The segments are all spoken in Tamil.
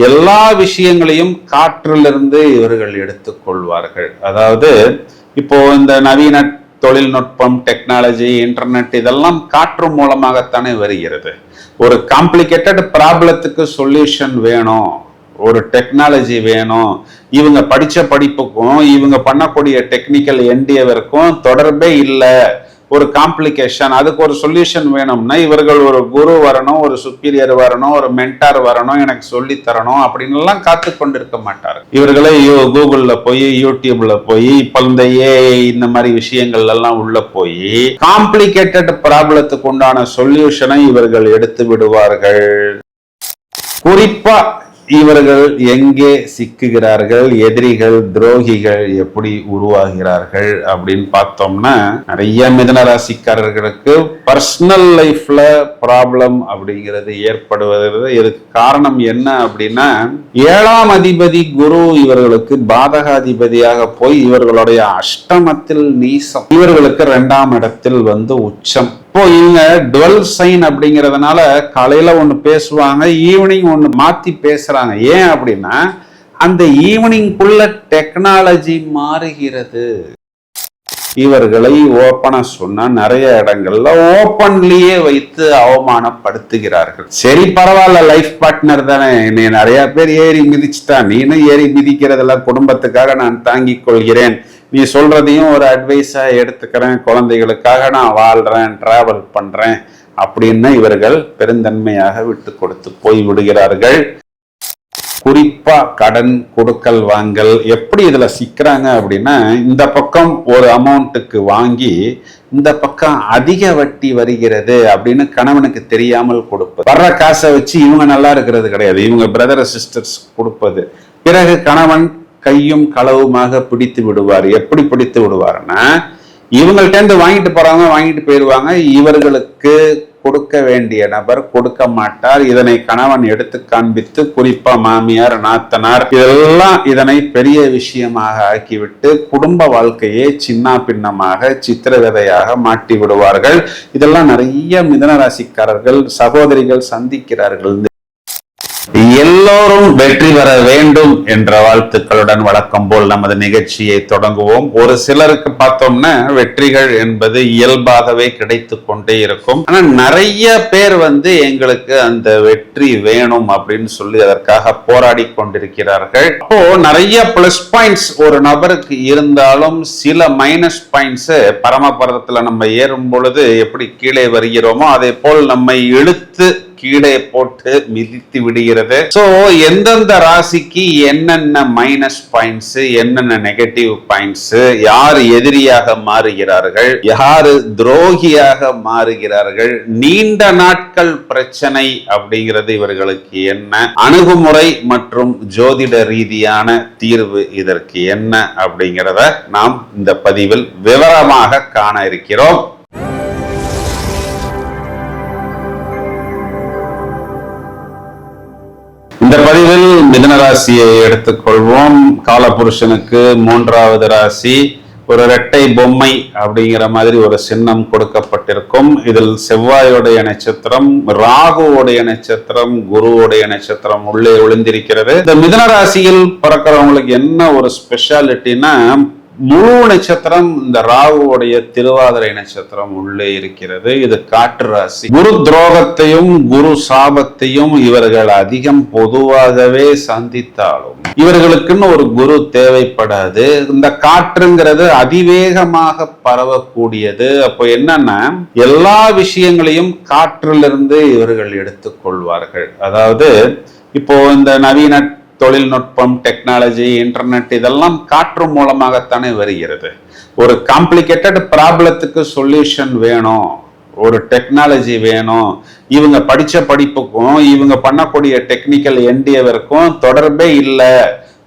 எல்லா விஷயங்களையும் காற்றிலிருந்து இவர்கள் எடுத்துக்கொள்வார்கள். அதாவது இப்போ இந்த நவீன தொழில்நுட்பம், டெக்னாலஜி, இன்டர்நெட் இதெல்லாம் காற்று மூலமாகத்தானே வருகிறது. ஒரு காம்ப்ளிகேட்டட் ப்ராப்ளத்துக்கு சொல்யூஷன் வேணும், ஒரு டெக்னாலஜி வேணும். இவங்க படிச்ச படிப்புக்கும் இவங்க பண்ணக்கூடிய டெக்னிக்கல் என்டியவருக்கும் தொடர்பே இல்லை. ஒரு காம்ப்ளிகேஷன், அதுக்கு ஒரு சொல்யூஷன் வேணும்னா இவர்கள் ஒரு குரு வரணும், ஒரு சுப்பீரியர் வரணும், ஒரு மென்டார் வரணும், எனக்கு சொல்லி தரணும் அப்படின்னு எல்லாம் காத்து கொண்டிருக்க மாட்டார். இவர்களே கூகுள்ல போய், யூடியூப்ல போய், இப்ப இந்த ஏஐ இந்த மாதிரி விஷயங்கள் எல்லாம் உள்ள போய் காம்ப்ளிகேட்டட் ப்ராப்ளத்துக்கு உண்டான சொல்யூஷனை இவர்கள் எடுத்து விடுவார்கள். குறிப்பா இவர்கள் எங்கே சிக்குகிறார்கள், எதிரிகள், துரோகிகள் எப்படி உருவாகிறார்கள் அப்படின்னு பார்த்தோம்னா, நிறைய மிதுன ராசிக்காரர்களுக்கு பர்சனல் லைஃப்ல ப்ராப்ளம் அப்படிங்கிறது ஏற்படுவது. இதுக்கு காரணம் என்ன அப்படின்னா, 7ஆம் அதிபதி குரு இவர்களுக்கு பாதகாதிபதியாக போய் இவர்களுடைய அஷ்டமத்தில் நீசம், இவர்களுக்கு 2ஆம் இடத்தில் வந்து உச்சம். இப்போ இவங்க டுவெல் சைன் அப்படிங்கிறதுனால காலையில ஒண்ணு பேசுவாங்க, ஈவினிங் ஒண்ணு மாத்தி பேசுறாங்க. ஏன் அப்படின்னா அந்த ஈவினிங்குள்ள டெக்னாலஜி மாறுகிறது. இவர்களை ஓப்பனா சொன்னா நிறைய இடங்கள்ல ஓப்பன்லயே வைத்து அவமானப்படுத்துகிறார்கள். சரி பரவாயில்ல, லைஃப் பார்ட்னர் தானே, நீ நிறைய பேர் ஏறி மிதிச்சுட்டா, நீனும் ஏறி மிதிக்கிறதெல்லாம் குடும்பத்துக்காக நான் தாங்கிக் கொள்கிறேன், நீ சொல்றதையும் ஒரு அட்வைஸா எடுத்துக்கிறேன், குழந்தைகளுக்காக நான் வாழ்றேன், டிராவல் பண்றேன் அப்படின்னு இவர்கள் பெருந்தன்மையாக விட்டு கொடுத்து போய் விடுகிறார்கள். குறிப்பா கடன் கொடுக்கல் வாங்கல் எப்படி இதுல சிக்கிறாங்க அப்படின்னா, இந்த பக்கம் ஒரு அமௌண்ட்டுக்கு வாங்கி இந்த பக்கம் அதிக வட்டி வருகிறது அப்படின்னு கணவனுக்கு தெரியாமல் கொடுப்பது. வர்ற காசை வச்சு இவங்க நல்லா இருக்கிறது கிடையாது, இவங்க பிரதர் சிஸ்டர்ஸ் கொடுப்பது. பிறகு கணவன் கையும் களவுமாக பிடித்து விடுவார். எப்படி பிடித்து விடுவாருன்னா, இவங்கள்ட்ட இருந்து வாங்கிட்டு போறாங்க, வாங்கிட்டு போயிடுவாங்க, இவர்களுக்கு கொடுக்க வேண்டிய நபர் கொடுக்க மாட்டார். இதனை கணவன் எடுத்து காண்பித்து, குறிப்பா மாமியார், நாத்தனார் இதெல்லாம் இதனை பெரிய விஷயமாக ஆக்கிவிட்டு குடும்ப வாழ்க்கையை சின்ன பின்னமாக சித்திரவதையாக மாட்டி விடுவார்கள். இதெல்லாம் நிறைய மிதுன ராசிக்காரர்கள் சகோதரிகள் சந்திக்கிறார்கள். எல்லோரும் வெற்றி பெற வேண்டும் என்ற வாழ்த்துக்களுடன் வழக்கம் போல் நமது நிகழ்ச்சியை தொடங்குவோம். ஒரு சிலருக்கு பார்த்தோம்னா வெற்றிகள் என்பது இயல்பாகவே கிடைத்து கொண்டே இருக்கும். ஆனா நிறைய பேர் எங்களுக்கு அந்த வெற்றி வேணும் அப்படின்னு சொல்லி அதற்காக போராடி கொண்டிருக்கிறார்கள். அப்போ நிறைய பிளஸ் பாயிண்ட்ஸ் ஒரு நபருக்கு இருந்தாலும் சில மைனஸ் பாயிண்ட்ஸ் பரமபதத்துல நம்ம ஏறும் பொழுது எப்படி கீழே வருகிறோமோ அதே போல் நம்மை இழுத்து கீழே போட்டு மிதித்து விடுகிறது. சோ எந்தெந்த ராசிக்கு என்னென்ன மைனஸ் பாயிண்ட்ஸ், என்னென்ன நெகட்டிவ் பாயிண்ட்ஸ், யார் எதிரியாக மாறுகிறார்கள், யாரு துரோகியாக மாறுகிறார்கள், நீண்ட நாட்கள் பிரச்சனை அப்படிங்கிறது இவர்களுக்கு என்ன, அணுகுமுறை மற்றும் ஜோதிட ரீதியான தீர்வு இதற்கு என்ன அப்படிங்கிறத நாம் இந்த பதிவில் விவரமாக காண இருக்கிறோம். இந்த பதிவில் மிதுன ராசியை எடுத்துக்கொள்வோம். காலபுருஷனுக்கு 3வது ராசி, ஒரு இரட்டை பொம்மை அப்படிங்கிற மாதிரி ஒரு சின்னம் கொடுக்கப்பட்டிருக்கும். இதில் செவ்வாயோடைய நட்சத்திரம், ராகுவோடைய நட்சத்திரம், குருவோடைய நட்சத்திரம் உள்ளே ஒளிந்திருக்கிறது. இந்த மிதுன ராசியில் பிறக்கிறவங்களுக்கு என்ன ஒரு ஸ்பெஷாலிட்டினா, முழு நட்சத்திரம் இந்த ராகுவோடைய திருவாதிரை நட்சத்திரம் உள்ளே இருக்கிறது. இது காற்று ராசி. குரு துரோகத்தையும் குரு சாபத்தையும் இவர்கள் அதிகம் பொதுவாகவே சந்தித்தாலும் இவர்களுக்குன்னு ஒரு குரு தேவைப்படாது. இந்த காற்றுங்கிறது அதிவேகமாக பரவக்கூடியது. அப்போ என்னன்னா, எல்லா விஷயங்களையும் காற்றிலிருந்து இவர்கள் எடுத்துக்கொள்வார்கள். அதாவது இப்போ இந்த நவீன தொழில்நுட்பம், டெக்னாலஜி, இன்டர்நெட் இதெல்லாம் காற்று மூலமாகத்தானே வருகிறது. ஒரு காம்ப்ளிகேட்டட் ப்ராப்ளத்துக்கு சொல்யூஷன் வேணும், ஒரு டெக்னாலஜி வேணும். இவங்க படிச்ச படிப்புக்கும் இவங்க பண்ணக்கூடிய டெக்னிக்கல் என்டியவருக்கும் தொடர்பே இல்லை.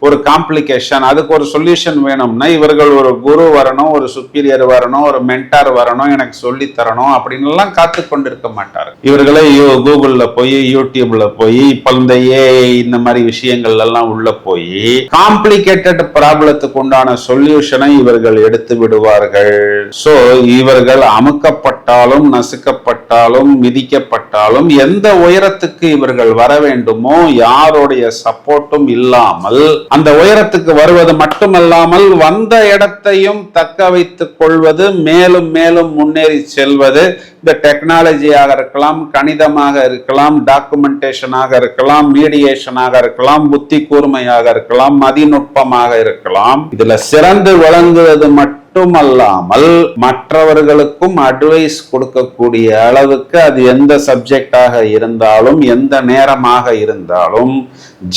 ஒரு காம்ப்ளிகேஷன், அதுக்கு ஒரு சொல்யூஷன் வேணும்னா இவர்கள் ஒரு குரு வரணும், ஒரு சுப்பீரியர் வரணும், ஒரு மென்டார் வரணும், எனக்கு சொல்லி தரணும் அப்படின்னு எல்லாம் காத்து கொண்டிருக்க மாட்டார். இவர்களே கூகுள்ல போய் யூடியூப்ல போய் இப்ப இந்த ஏஐ இந்த மாதிரி விஷயங்கள் எல்லாம் உள்ள போய் காம்ப்ளிகேட்டட் ப்ராப்ளத்துக்கு உண்டான சொல்யூஷனை இவர்கள் எடுத்து விடுவார்கள். சோ இவர்கள் அமுக்கப்பட்டாலும் நசுக்கப்பட்டாலும் மிதிக்கப்பட்டாலும் எந்த உயரத்துக்கு இவர்கள் வர வேண்டுமோ யாருடைய சப்போர்ட்டும் இல்லாமல் அந்த உயரத்துக்கு வருவது மட்டுமல்லாமல் வந்த இடத்தையும் தக்க வைத்துக் கொள்வது, மேலும் மேலும் முன்னேறி செல்வது. இந்த டெக்னாலஜியாக இருக்கலாம், கணிதமாக இருக்கலாம், டாக்குமெண்டேஷனாக இருக்கலாம், மீடியேஷனாக இருக்கலாம், புத்தி கூர்மையாக இருக்கலாம், மதிநுட்பமாக இருக்கலாம். இதுல சிறந்து விளங்குவது மட்டுமல்லாமல் மற்றவர்களுக்கும் அட்வைஸ் கொடுக்கக்கூடிய அளவுக்கு அது எந்த சப்ஜெக்டாக இருந்தாலும் எந்த நேரமாக இருந்தாலும்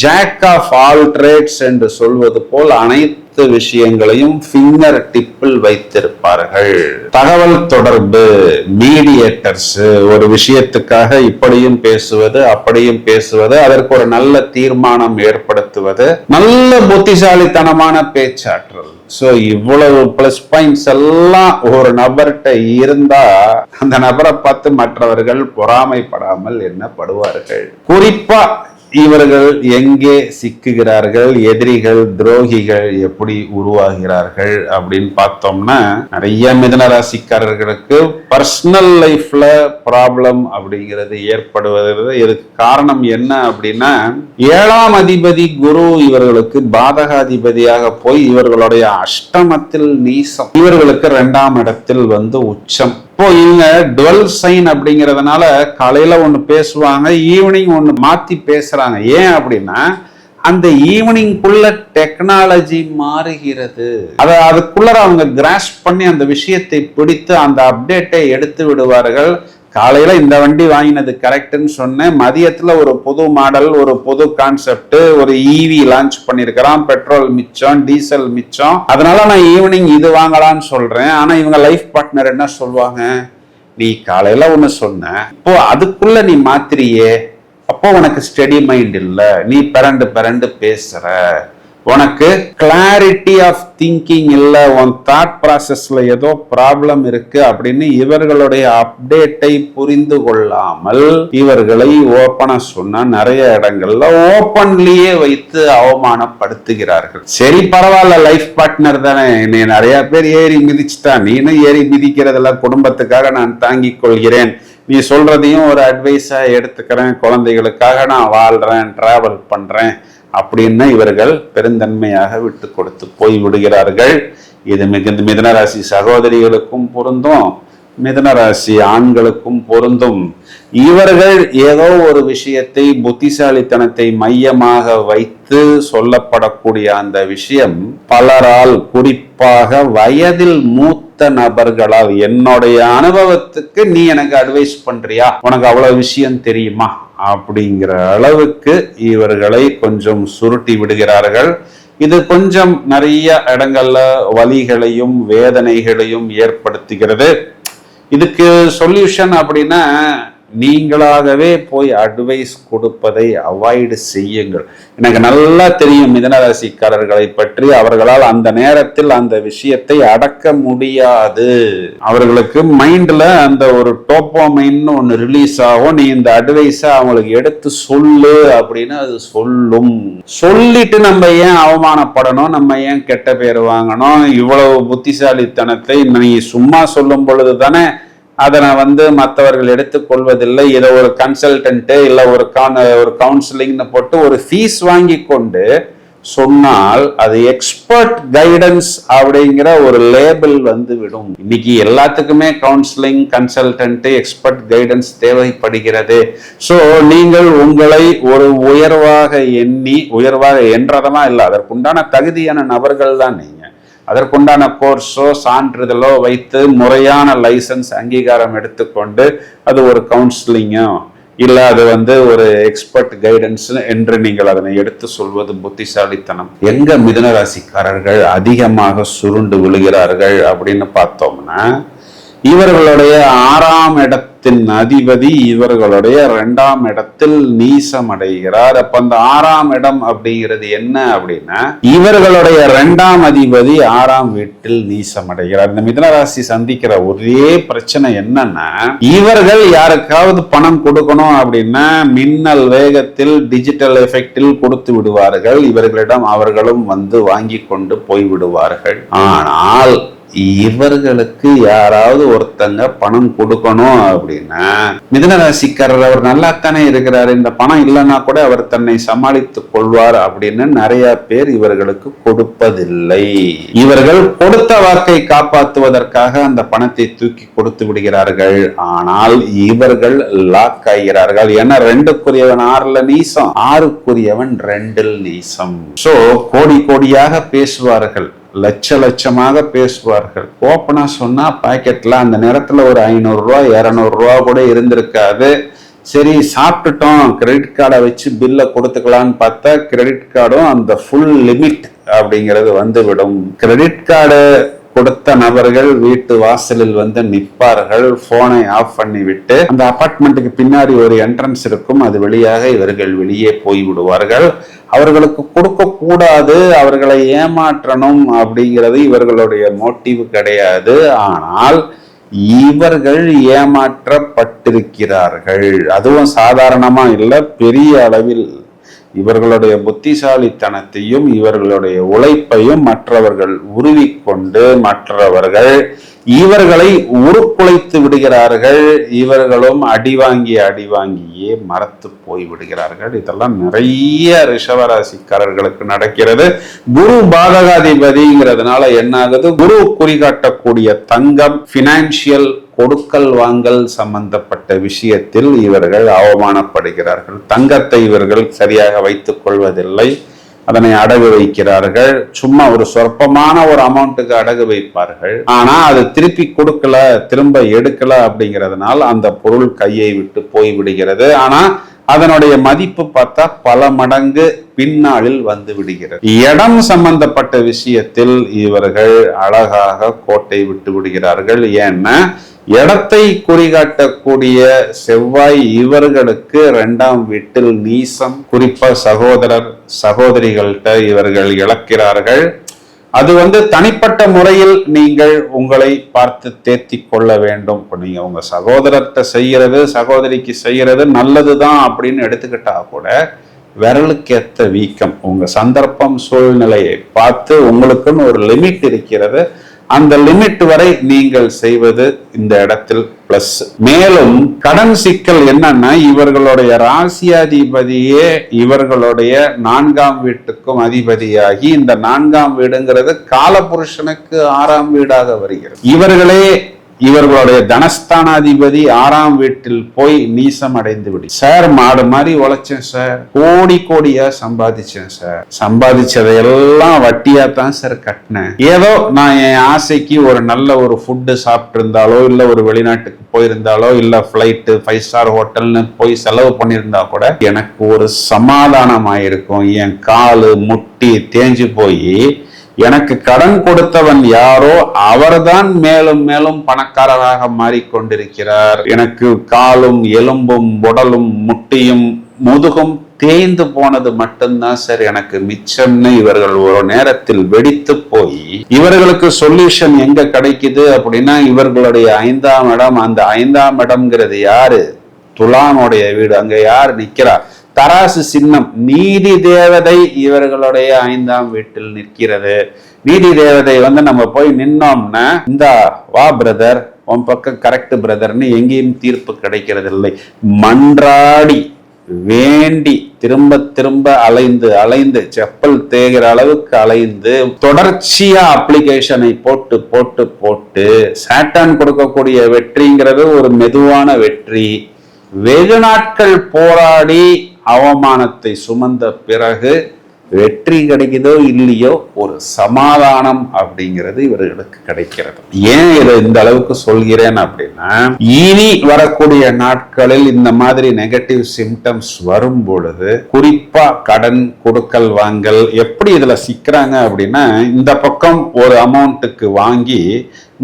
ஜாக் ஆஃப் ஆல் ட்ரேட்ஸ் என்று சொல்வது போல் அனைத்து விஷயங்களையும் ஃபிங்கர் டிப்பில் வைத்திருப்பார்கள். தகவல் தொடர்பு மீடியேட்டர்ஸ், ஒரு விஷயத்துக்காக இப்படியும் பேசுவது அப்படியும் பேசுவது, அதற்கு ஒரு நல்ல தீர்மானம் ஏற்படுத்துவது, நல்ல புத்திசாலித்தனமான பேச்சாற்றல். சோ இவ்வளவு பிளஸ் பாயிண்ட்ஸ் எல்லாம் ஒரு நபர்கிட்ட இருந்தா அந்த நபரை பார்த்து மற்றவர்கள் பொறாமைப்படாமல் என்ன படுவார்கள். குறிப்பா இவர்கள் எங்கே சிக்குகிறார்கள், எதிரிகள் துரோகிகள் எப்படி உருவாகிறார்கள் அப்படின்னு பார்த்தோம்னா நிறைய மிதுன ராசிக்காரர்களுக்கு பர்சனல் லைஃப்ல ப்ராப்ளம் அப்படிங்கிறது ஏற்படுவது. இதுக்கு காரணம் என்ன அப்படின்னா 7ஆம் அதிபதி குரு இவர்களுக்கு பாதகாதிபதியாக போய் இவர்களுடைய அஷ்டமத்தில் நீசம், இவர்களுக்கு 2ஆம் இடத்தில் உச்சம். இப்போ இவங்க டுவெல் சைன் அப்படிங்கிறதுனால காலையில ஒண்ணு பேசுவாங்க, ஈவினிங் ஒண்ணு மாத்தி பேசுறாங்க. ஏன் அப்படின்னா அந்த ஈவினிங்குள்ள டெக்னாலஜி மாறுகிறது. அதுக்குள்ள அவங்க கிராஸ்ப் பண்ணி அந்த விஷயத்தை பிடித்து அந்த அப்டேட்டை எடுத்து விடுவார்கள். காலையில இந்த வண்டி வாங்கினது கரெக்ட்னு சொன்னேன், மதியத்துல ஒரு புது மாடல், ஒரு புது கான்செப்ட், ஒரு ஈவி லான்ச் பண்ணிருக்கிறான், பெட்ரோல் மிச்சம் டீசல் மிச்சம், அதனால நான் ஈவினிங் இது வாங்கலாம்னு சொல்றேன். ஆனா இவங்க லைஃப் பார்ட்னர் என்ன சொல்லுவாங்க, நீ காலையில ஒண்ணு சொன்ன, இப்போ அதுக்குள்ள நீ மாத்திரியே, அப்போ உனக்கு ஸ்டெடி மைண்ட் இல்ல, நீ பரண்டு பேசுற, உனக்கு கிளாரிட்டி ஆஃப் திங்கிங் இல்ல, உன் தாட் ப்ராசஸ்ல ஏதோ ப்ராப்ளம் இருக்கு அப்படின்னு இவர்களுடைய அப்டேட்டை புரிந்து கொள்ளாமல் இவர்களை ஓப்பனா சொன்னா நிறைய இடங்கள்ல ஓப்பன்லயே வைத்து அவமானப்படுத்துகிறார்கள். சரி பரவாயில்ல, லைஃப் பார்ட்னர் தானே, நீ நிறைய பேர் ஏறி மிதிச்சுட்டா, நீனும் ஏறி மிதிக்கிறதுல குடும்பத்துக்காக நான் தாங்கிக் கொள்கிறேன், நீ சொல்றதையும் ஒரு அட்வைஸா எடுத்துக்கிறேன், குழந்தைகளுக்காக நான் வாழ்றேன், டிராவல் பண்றேன் அப்படின்னு இவர்கள் பெருந்தன்மையாக விட்டு கொடுத்து போய் விடுகிறார்கள். இது மிகுந்த மிதுனராசி சகோதரிகளுக்கும் பொருந்தும், மிதுனராசி ஆண்களுக்கும் பொருந்தும். இவர்கள் ஏதோ ஒரு விஷயத்தை புத்திசாலித்தனத்தை மையமாக வைத்து சொல்லப்படக்கூடிய அந்த விஷயம் பலரால், குறிப்பாக வயதில் மூத்த நபர்களால், என்னுடைய அனுபவத்துக்கு நீ எனக்கு அட்வைஸ் பண்றியா, உனக்கு அவ்வளவு விஷயம் தெரியுமா அப்படிங்கிற அளவுக்கு இவர்களை கொஞ்சம் சுருட்டி விடுகிறார்கள். இது கொஞ்சம் நிறைய இடங்கள்ல வலிகளையும் வேதனைகளையும் ஏற்படுத்துகிறது. இதுக்கு சொல்யூஷன் அப்படின்னா நீங்களாகவே போய் அட்வைஸ் கொடுப்பதை அவாய்டு செய்யுங்கள். எனக்கு நல்லா தெரியும் மிதுனராசிக்காரர்களை பற்றி, அவர்களால் அந்த நேரத்தில் அந்த விஷயத்தை அடக்க முடியாது. அவர்களுக்கு மைண்ட்ல அந்த ஒரு டோப்போமைன் ஒன்று ரிலீஸ் ஆகும். நீ இந்த அட்வைஸை அவங்களுக்கு எடுத்து சொல்லு அப்படின்னு அது சொல்லும். சொல்லிட்டு நம்ம ஏன் அவமானப்படணும், நம்ம ஏன் கெட்ட பேர் வாங்கணும், இவ்வளவு புத்திசாலித்தனத்தை நீ சும்மா சொல்லும் பொழுது தானே அதை நான் மற்றவர்கள் எடுத்துக்கொள்வதில்லை. இதை ஒரு கன்சல்டன்ட் இல்ல ஒரு கவுன்சிலிங்னு போட்டு ஒரு ஃபீஸ் வாங்கி கொண்டு சொன்னால் அது எக்ஸ்பர்ட் கைடன்ஸ் அப்படிங்கிற ஒரு லேபிள் விடும். இன்னைக்கு எல்லாத்துக்குமே கவுன்சிலிங், கன்சல்டன்ட், எக்ஸ்பர்ட் கைடன்ஸ் தேவைப்படுகிறது. சோ நீங்கள் உங்களை ஒரு உயர்வாக எண்ணி, உயர்வாக என்றதெல்லாம் இல்லை, அதற்குண்டான தகுதியான நபர்கள் தான் நீங்க. அதற்குண்டான கோர்ஸோ சான்றிதழோ வைத்து முறையான லைசன்ஸ் அங்கீகாரம் எடுத்துக்கொண்டு அது ஒரு கவுன்சிலிங்கோ இல்ல அது ஒரு எக்ஸ்பர்ட் கைடன்ஸ் என்று நீங்கள் அதனை எடுத்து சொல்வது புத்திசாலித்தனம். எங்க மிதுனராசிக்காரர்கள் அதிகமாக சுருண்டு விழுகிறார்கள் அப்படின்னு பார்த்தோம்னா இவர்களுடைய 6ஆம் இடத்தை இடத்தின் அதிபதி இவர்களுடைய 2ஆம் இடத்தில் நீசம் அடைகிறார். அப்ப அந்த 6ஆம் இடம் அப்படிங்கிறது என்ன அப்படின்னா, இவர்களுடைய 2ஆம் அதிபதி 6ஆம் வீட்டில் நீசம் அடைகிறார். இந்த மிதுன ராசி சந்திக்கிற ஒரே பிரச்சனை என்னன்னா, இவர்கள் யாருக்காவது பணம் கொடுக்கணும் அப்படின்னா மின்னல் வேகத்தில் டிஜிட்டல் எஃபெக்டில் கொடுத்து விடுவார்கள். இவர்களிடம் அவர்களும் வந்து வாங்கி கொண்டு போய்விடுவார்கள். ஆனால் இவர்களுக்கு யாராவது ஒருத்தங்க பணம் கொடுக்கணும் அப்படின்னா, மிதுன ராசிக்காரர் அவர் நல்லாத்தானே இருக்கிறார், இந்த பணம் இல்லைன்னா கூட அவர் தன்னை சமாளித்துக் கொள்வார் அப்படின்னு நிறைய பேர் இவர்களுக்கு கொடுப்பதில்லை. இவர்கள் கொடுத்த வாக்கை காப்பாற்றுவதற்காக அந்த பணத்தை தூக்கி கொடுத்து விடுகிறார்கள். ஆனால் இவர்கள் லாக் ஆகிறார்கள். ஏன்னா 2க்குரியவன் 6ல் நீசம், 6க்குரியவன் 2ல் நீசம். சோ கோடி கோடியாக பேசுவார்கள், லட்சமாக பேசுவார்கள். ஓப்பனா சொன்னா பாக்கெட்ல அந்த நேரத்துல ஒரு 500 ரூபா 200 ரூபா கூட இருந்திருக்காது. சரி சாப்பிட்டுட்டோம், கிரெடிட் கார்டை வச்சு பில்ல கொடுத்துக்கலான்னு பார்த்தா கிரெடிட் கார்டும் அந்த ஃபுல் லிமிட் அப்படிங்கிறது வந்துவிடும். கிரெடிட் கார்டு கொடுத்த நபர்கள் வீட்டு வாசலில் வந்து நிற்பார்கள், போனை ஆஃப் பண்ணி விட்டு. அந்த அபார்ட்மெண்ட்டுக்கு பின்னாடி ஒரு என்ட்ரன்ஸ் இருக்கும், அது வழியாக இவர்கள் வெளியே போய் விடுவார்கள். அவர்களுக்கு கொடுக்க கூடாது, அவர்களை ஏமாற்றணும் அப்படிங்கிறது இவர்களுடைய மோட்டிவ் கிடையாது. ஆனால் இவர்கள் ஏமாற்றப்பட்டிருக்கிறார்கள். அதுவும் சாதாரணமா இல்லை, பெரிய அளவில். இவர்களுடைய புத்திசாலித்தனத்தையும் இவர்களுடைய உழைப்பையும் மற்றவர்கள் உருவிக்கொண்டு மற்றவர்கள் இவர்களை உருக்குலைத்து விடுகிறார்கள். இவர்களும் அடி வாங்கியே மறத்து போய் விடுகிறார்கள். இதெல்லாம் நிறைய ரிஷபராசிக்காரர்களுக்கு நடக்கிறது. குரு பாதகாதிபதிங்கிறதுனால என்ன ஆகுது, குரு குறிகாட்டக்கூடிய தங்கம், பினான்சியல் கொடுக்கல் வாங்கல் சம்பந்தப்பட்ட விஷயத்தில் இவர்கள் அவமானப்படுகிறார்கள். தங்கத்தை இவர்கள் சரியாக வைத்துக் கொள்வதில்லை, அதனை அடகு வைக்கிறார்கள். சும்மா ஒரு சொற்பமான ஒரு அமௌண்ட்டுக்கு அடகு வைப்பார்கள். ஆனா அது திருப்பி கொடுக்கல, திரும்ப எடுக்கல அப்படிங்கிறதுனால அந்த பொருள் கையை விட்டு போய் விடுகிறது. ஆனா அதனுடைய மதிப்பு பார்த்தா பல மடங்கு பின்னாளில் வந்து விடுகிறது. இடம் சம்பந்தப்பட்ட விஷயத்தில் இவர்கள் அழகாக கோட்டை விட்டு விடுகிறார்கள். ஏன்னா இடத்தை குறிகாட்டக்கூடிய செவ்வாய் இவர்களுக்கு 2ஆம் வீட்டில் நீசம். குறிப்பா சகோதரர் சகோதரிகள்கிட்ட இவர்கள் இழக்கிறார்கள். அது வந்து தனிப்பட்ட முறையில் நீங்கள் உங்களை பார்த்து தேர்த்தி கொள்ள வேண்டும். இப்போ நீங்க உங்க சகோதரர்கிட்ட செய்யறது, சகோதரிக்கு செய்யறது நல்லதுதான் அப்படின்னு எடுத்துக்கிட்டா கூட விரலுக்கேத்த வீக்கம். உங்க சந்தர்ப்பம் சூழ்நிலையை பார்த்து உங்களுக்குன்னு ஒரு லிமிட் இருக்கிறது, அந்த லிமிட் வரை நீங்கள் செய்வது இந்த இடத்தில் பிளஸ். மேலும் கடன் சிக்கல் என்னன்னா, இவர்களுடைய ராசியாதிபதியே இவர்களுடைய 4ஆம் வீட்டுக்கும் அதிபதியாகி, இந்த 4ஆம் வீடுங்கிறது காலபுருஷனுக்கு 6ஆம் வீடாக வருகிறது. இவர்களுடைய தனஸ்தானாதிபதி 6ஆம் வீட்டில் போய் நீசம் அடைந்து விடு. சார் மாடு மாதிரி உழைச்சேன் சார், கோடியா சம்பாதிச்சேன் சார், சம்பாதிச்சதையெல்லாம் வட்டியா தான் சார் கட்டினேன். ஏதோ நான் என் ஆசைக்கு ஒரு நல்ல ஒரு ஃபுட்டு சாப்பிட்டு இருந்தாலோ, இல்ல ஒரு வெளிநாட்டுக்கு போயிருந்தாலோ, இல்ல பிளைட்டு 5 ஸ்டார் ஹோட்டல்னு போய் செலவு பண்ணியிருந்தா கூட எனக்கு ஒரு சமாதானம் ஆயிருக்கும். என் காலு முட்டி தேஞ்சு போய் எனக்கு கடன் கொடுத்தவன் யாரோ அவர்தான் மேலும் மேலும் பணக்காரராக மாறிக்கொண்டிருக்கிறார். எனக்கு காலும் எலும்பும் உடலும் முட்டியும் முதுகும் தேய்ந்து போனது மட்டும்தான் சார் எனக்கு மிச்சம்னு இவர்கள் ஒரு நேரத்தில் வெடித்து போய், இவர்களுக்கு சொல்யூஷன் எங்க கிடைக்குது அப்படின்னா, இவர்களுடைய 5ஆம் இடம். அந்த 5ஆம் இடம்ங்கிறது யாரு? துலாமுடைய வீடு. அங்க யார் நிக்கிறார்? தராசு சின்னம், நீதி தேவதை இவர்களுடைய 5ஆம் வீட்டில் நிற்கிறது. நீதி தேவதை வந்து நம்ம போய் நின்னோம்னா, இந்த வா பிரதர், உன் பக்கம் கரெக்ட் பிரதர்னு எங்கேயும் தீர்ப்பு கிடைக்கிறது இல்லை. மன்றாடி வேண்டி திரும்ப அலைந்து செப்பல் தேகிற அளவுக்கு அலைந்து தொடர்ச்சியா அப்ளிகேஷனை போட்டு சாட்டான் கொடுக்கக்கூடிய வெற்றிங்கிறது ஒரு மெதுவான வெற்றி. வெகு நாட்கள் போராடி அவமானத்தை சுமந்த பிறகு வெற்றி கிடைக்குதோ இல்லையோ ஒரு சமாதானம் அப்படிங்கிறது இவர்களுக்கு கிடைக்கிறது. ஏன் இதை இந்த அளவுக்கு சொல்கிறேன் அப்படின்னா, இனி வரக்கூடிய நாட்களில் இந்த மாதிரி நெகட்டிவ் சிம்டம்ஸ் வரும் பொழுது, குறிப்பா கடன் கொடுக்கல் வாங்கல் எப்படி இதுல சிக்கிறாங்க அப்படின்னா, இந்த பக்கம் ஒரு அமௌண்ட்டுக்கு வாங்கி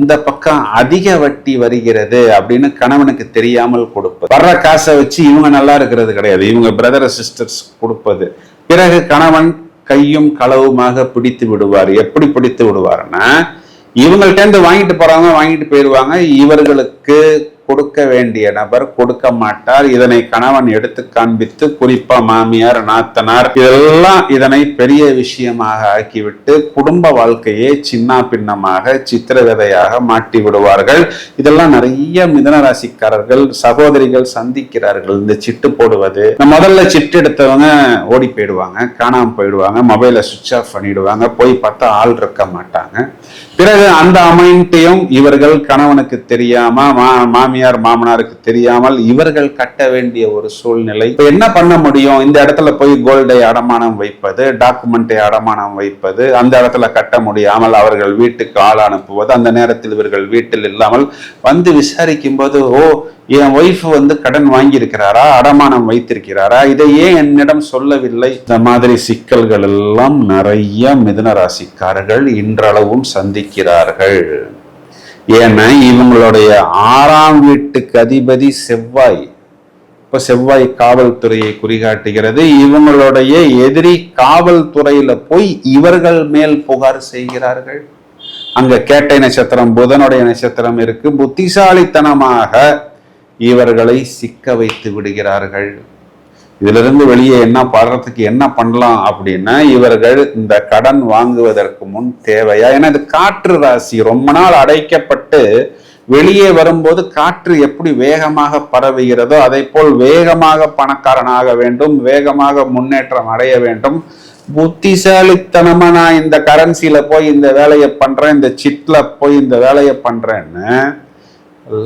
இந்த பக்கம் அதிக வட்டி வருகிறது அப்படின்னு கணவனுக்கு தெரியாமல் கொடுப்பது. வர்ற காசை வச்சு இவங்க நல்லா இருக்கிறது கிடையாது, இவங்க பிரதர் சிஸ்டர்ஸ் கொடுப்பது. பிறகு கணவன் கையும் களவுமாக பிடித்து விடுவார். எப்படி பிடித்து விடுவார்னா, இவங்கள்ட்ட இருந்து வாங்கிட்டு போறாங்க, வாங்கிட்டு போயிடுவாங்க. இவர்களுக்கு கொடுக்க வேண்டிய நபர் கொடுக்க மாட்டார். இதனை கணவன் எடுத்து காண்பித்து, குறிப்பா மாமியார், நாத்தனார் இதெல்லாம் இதனை பெரிய விஷயமாக ஆக்கிவிட்டு குடும்ப வாழ்க்கையே சின்ன பின்னமாக சித்திரவதையாக மாட்டி விடுவார்கள். இதெல்லாம் நிறைய மிதுன ராசிக்காரர்கள் சகோதரிகள் சந்திக்கிறார்கள். இந்த சிட்டு போடுவது, முதல்ல சிட்டு எடுத்தவங்க ஓடி போயிடுவாங்க, காணாம போயிடுவாங்க, மொபைலை சுவிட்ச் ஆஃப் பண்ணிடுவாங்க, போய் பார்த்தா ஆள் இருக்க மாட்டாங்க. பிறகு அந்த அமௌண்ட்டையும் இவர்கள் கணவனுக்கு தெரியாம, மாமியார் மாமனாருக்கு தெரியாமல் இவர்கள் கட்ட வேண்டிய ஒரு சூழ்நிலை. என்ன பண்ண முடியும்? இந்த இடத்துல போய் கோல்டை அடமானம் வைப்பது, டாக்குமெண்டை அடமானம் வைப்பது, அந்த இடத்துல கட்ட முடியாமல் அவர்கள் வீட்டுக்கு ஆள் அனுப்புவது, அந்த நேரத்தில் இவர்கள் வீட்டில் இல்லாமல் வந்து விசாரிக்கும் போது, ஓ என் ஒய்ஃப் கடன் வாங்கி இருக்கிறாரா, அடமானம் வைத்திருக்கிறாரா, இதை ஏன் என்னிடம் சொல்லவில்லை? இந்த மாதிரி சிக்கல்கள் எல்லாம் நிறைய மிதுன ராசிக்காரர்கள் இன்றளவும் சந்திக்கிறார்கள். ஏன்னா இவங்களுடைய 6ஆம் வீட்டுக்கு அதிபதி செவ்வாய். இப்ப செவ்வாய் காவல்துறையை குறிகாட்டுகிறது. இவங்களுடைய எதிரி காவல்துறையில போய் இவர்கள் மேல் புகார் செய்கிறார்கள். அங்க கேட்டை நட்சத்திரம், புதனுடைய நட்சத்திரம் இருக்கு. புத்திசாலித்தனமாக இவர்களை சிக்க வைத்து விடுகிறார்கள். இதுல இருந்து வெளியே என்ன பாடுறதுக்கு என்ன பண்ணலாம் அப்படின்னா, இவர்கள் இந்த கடன் வாங்குவதற்கு முன் தேவையா, ஏன்னா இது காற்று ராசி, ரொம்ப நாள் அடைக்கப்பட்டு வெளியே வரும்போது காற்று எப்படி வேகமாக பரவுகிறதோ அதை போல் வேகமாக பணக்காரனாக வேண்டும், வேகமாக முன்னேற்றம் அடைய வேண்டும். புத்திசாலித்தனமா நான் இந்த கரன்சில போய் இந்த வேலையை பண்றேன், இந்த சிட்ல போய் இந்த வேலையை பண்றேன்னு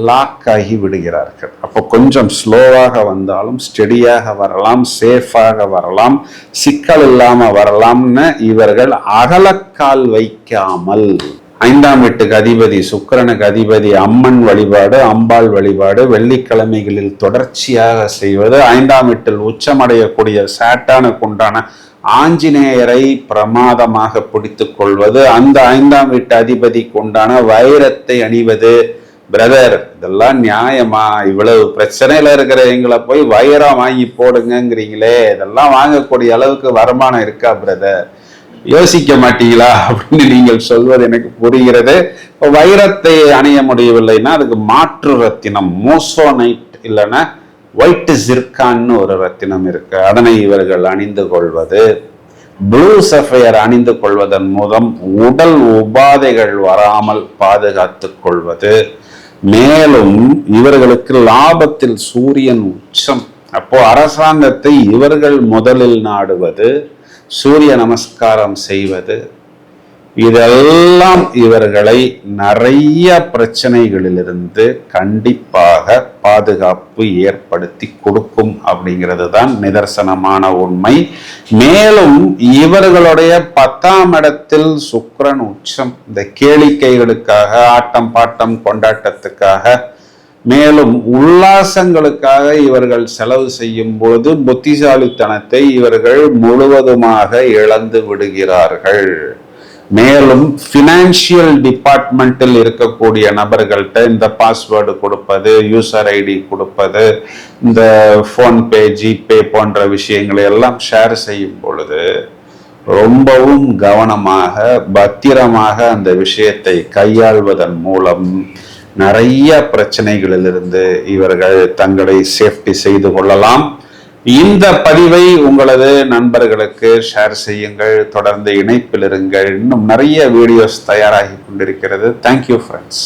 லாக் ஆகி விடுகிறார்கள். அப்போ கொஞ்சம் ஸ்லோவாக வந்தாலும் ஸ்டெடியாக வரலாம், சேஃபாக வரலாம், சிக்கல் இல்லாம வரலாம்னு இவர்கள் அகலக்கால் வைக்காமல், 5ஆம் வீட்டுக்கு அதிபதி சுக்கிரனுக்கு அதிபதி அம்மன் வழிபாடு, அம்பாள் வழிபாடு வெள்ளிக்கிழமைகளில் தொடர்ச்சியாக செய்வது, 5ஆம் வீட்டில் உச்சமடையக்கூடிய சாட்டானுக்கு உண்டான ஆஞ்சநேயரை பிரமாதமாக பிடித்துக் கொள்வது, அந்த 5ஆம் வீட்டு அதிபதிக்கு உண்டான வைரத்தை அணிவது. பிரதர், இதெல்லாம் நியாயமா? இவ்வளவு பிரச்சனையில இருக்கிற எங்களை போய் வைரம் வாங்கி போடுங்கிறீங்களே, இதெல்லாம் வாங்கக்கூடிய அளவுக்கு வருமானம் இருக்கா பிரதர்? யோசிக்க மாட்டீங்களா அப்படின்னு நீங்கள் சொல்வது எனக்கு புரிகிறது. வைரத்தை அணிய முடியவில்லைன்னா அதுக்கு மாற்று ரத்தினம் மோசோனைட் இல்லைன்னா ஒயிட் ஜிர்கான்னு ஒரு ரத்தினம் இருக்கு, அதனை இவர்கள் அணிந்து கொள்வது. ப்ளூ சஃபயர் அணிந்து கொள்வதன் மூலம் உடல் உபாதைகள் வராமல் பாதுகாத்துக் கொள்வது. மேலும் இவர்களுக்கு லாபத்தில் சூரியன் உச்சம். அப்போ அரசாங்கத்தை இவர்கள் முதலில் நாடுவது, சூரிய நமஸ்காரம் செய்வது, இதெல்லாம் இவர்களை நிறைய பிரச்சனைகளிலிருந்து கண்டிப்பாக பாதுகாப்பு ஏற்படுத்தி கொடுக்கும் அப்படிங்கிறது தான் நிதர்சனமான உண்மை. மேலும் இவர்களுடைய 10ஆம் இடத்தில் சுக்கிரன் உச்சம். இந்த கேளிக்கைகளுக்காக, ஆட்டம் பாட்டம் கொண்டாட்டத்துக்காக, மேலும் உல்லாசங்களுக்காக இவர்கள் செலவு செய்யும் போது புத்திசாலித்தனத்தை இவர்கள் முழுவதுமாக இழந்து விடுகிறார்கள். மேலும் பினான்சியல் டிபார்ட்மெண்டில் இருக்கக்கூடிய நபர்கள்ட்ட இந்த பாஸ்வேர்டு கொடுப்பது, யூசர் ஐடி கொடுப்பது, இந்த போன்பே, ஜிபே போன்ற விஷயங்களை எல்லாம் ஷேர் செய்யும் பொழுது ரொம்பவும் கவனமாக பத்திரமாக அந்த விஷயத்தை கையாள்வதன் மூலம் நிறைய பிரச்சனைகளிலிருந்து இவர்கள் தங்களை சேஃப்டி செய்து கொள்ளலாம். இந்த பதிவை உங்களது நண்பர்களுக்கு ஷேர் செய்யுங்கள். தொடர்ந்து இணைப்பில் இருங்கள். இன்னும் நிறைய வீடியோஸ் தயாராகி கொண்டிருக்கிறது. Thank you friends.